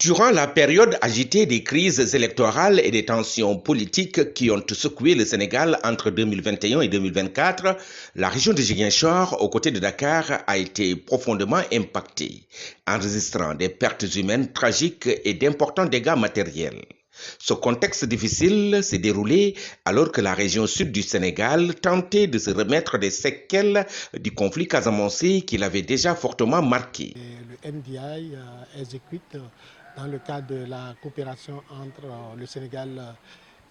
Durant la période agitée des crises électorales et des tensions politiques qui ont secoué le Sénégal entre 2021 et 2024, la région de Ziguinchor, aux côtés de Dakar, a été profondément impactée, enregistrant des pertes humaines tragiques et d'importants dégâts matériels. Ce contexte difficile s'est déroulé alors que la région sud du Sénégal tentait de se remettre des séquelles du conflit casamançais qui l'avait déjà fortement marqué. Le NDI exécute dans le cadre de la coopération entre le Sénégal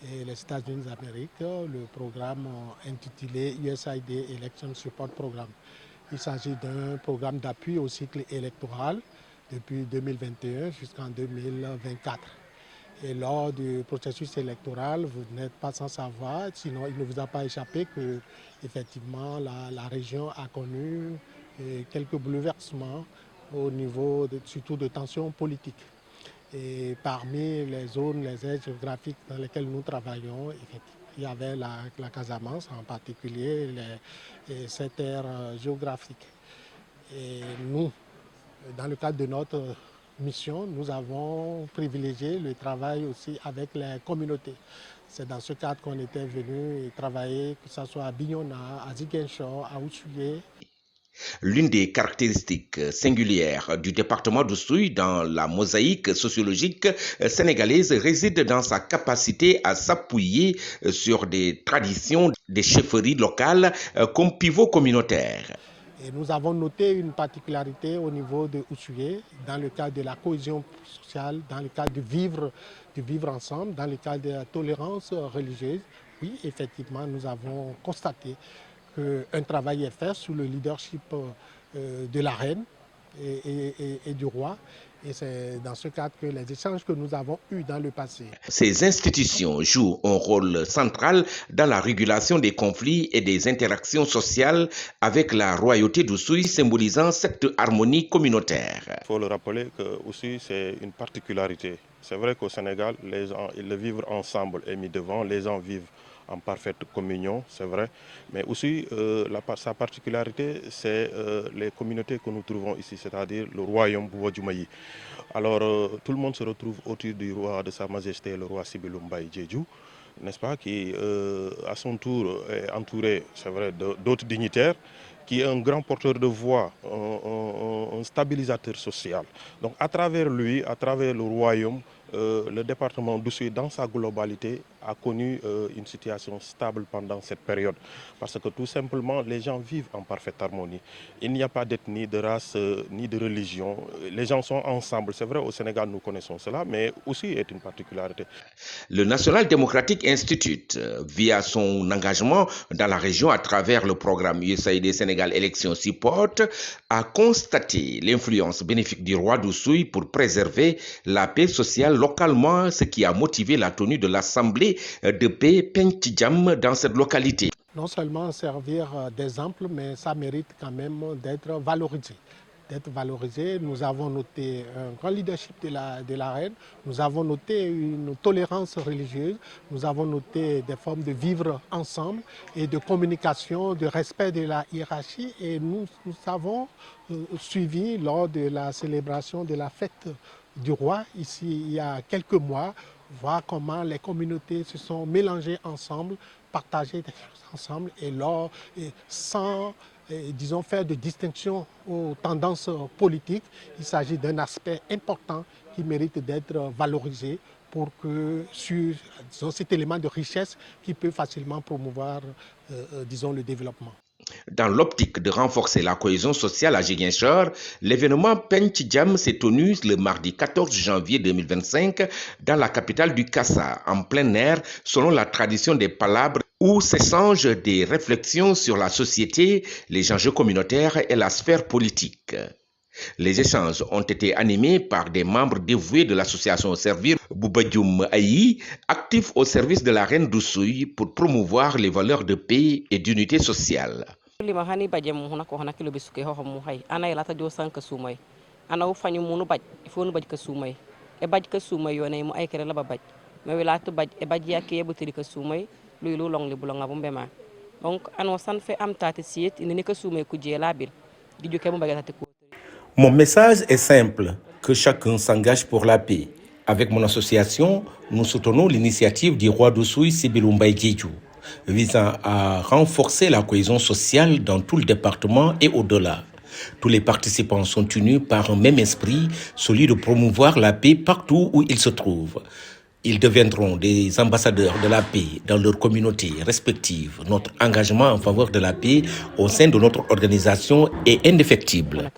et les États-Unis d'Amérique le programme intitulé USAID Election Support Programme. Il s'agit d'un programme d'appui au cycle électoral depuis 2021 jusqu'en 2024. Et lors du processus électoral, vous n'êtes pas sans savoir, sinon il ne vous a pas échappé que effectivement la région a connu quelques bouleversements au niveau surtout de tensions politiques. Et parmi les zones, les aires géographiques dans lesquelles nous travaillons, il y avait la Casamance, en particulier cette aire géographique. Et nous, dans le cadre de notre mission, nous avons privilégié le travail aussi avec les communautés. C'est dans ce cadre qu'on était venu travailler, que ce soit à Bignona, à Ziguinchor, à Oussouye. L'une des caractéristiques singulières du département d'Oussouye dans la mosaïque sociologique sénégalaise réside dans sa capacité à s'appuyer sur des traditions, des chefferies locales comme pivot communautaire. Et nous avons noté une particularité au niveau de Oussouye, dans le cadre de la cohésion sociale, dans le cadre du vivre ensemble, dans le cadre de la tolérance religieuse. Oui, effectivement, nous avons constaté qu'un travail est fait sous le leadership de la reine et du roi. Et c'est dans ce cadre que les échanges que nous avons eus dans le passé. Ces institutions jouent un rôle central dans la régulation des conflits et des interactions sociales avec la royauté d'Oussouye, symbolisant cette harmonie communautaire. Il faut le rappeler que Oussouye, c'est une particularité. C'est vrai qu'au Sénégal, les gens, ils le vivent ensemble et mis devant, les gens vivent en parfaite communion, c'est vrai. Mais aussi, sa particularité, c'est les communautés que nous trouvons ici, c'est-à-dire le royaume Bouvodjoumaï. Alors, tout le monde se retrouve autour du roi de Sa Majesté, le roi Sibilou Mbaye Diédhiou, n'est-ce pas, qui, à son tour, est entouré, c'est vrai, d'autres dignitaires, qui est un grand porteur de voix, un stabilisateur social. Donc, à travers lui, à travers le royaume, le département d'Oussouye, dans sa globalité, a connu une situation stable pendant cette période. Parce que tout simplement, les gens vivent en parfaite harmonie. Il n'y a pas d'ethnie, de race, ni de religion. Les gens sont ensemble. C'est vrai, au Sénégal, nous connaissons cela, mais aussi est une particularité. Le National Democratic Institute, via son engagement dans la région à travers le programme USAID Sénégal Election Support, a constaté l'influence bénéfique du roi d'Oussouye pour préserver la paix sociale localement, ce qui a motivé la tenue de l'Assemblée de paix Pentidjam dans cette localité. Non seulement servir d'exemple, mais ça mérite quand même d'être valorisé. Nous avons noté un grand leadership de la reine, nous avons noté une tolérance religieuse, nous avons noté des formes de vivre ensemble et de communication, de respect de la hiérarchie. Et nous avons suivi lors de la célébration de la fête du roi, ici il y a quelques mois, voir comment les communautés se sont mélangées ensemble, partagé des choses ensemble et sans, disons, faire de distinction aux tendances politiques. Il s'agit d'un aspect important qui mérite d'être valorisé pour que sur disons, cet élément de richesse qui peut facilement promouvoir, disons, le développement. Dans l'optique de renforcer la cohésion sociale à Ziguinchor, l'événement Pentidjam s'est tenu le mardi 14 janvier 2025 dans la capitale du Kassa, en plein air, selon la tradition des palabres, où s'échangent des réflexions sur la société, les enjeux communautaires et la sphère politique. Les échanges ont été animés par des membres dévoués de l'association Servir Boubadioum Aïe, actifs au service de la reine d'Oussouye pour promouvoir les valeurs de paix et d'unité sociale. Mon message est simple. que chacun s'engage pour la paix. Avec mon association, nous soutenons l'initiative du roi d'Oussouye, Sibylle Mbaye Diédhiou, visant à renforcer la cohésion sociale dans tout le département et au-delà. Tous les participants sont unis par un même esprit, celui de promouvoir la paix partout où ils se trouvent. Ils deviendront des ambassadeurs de la paix dans leurs communautés respectives. Notre engagement en faveur de la paix au sein de notre organisation est indéfectible.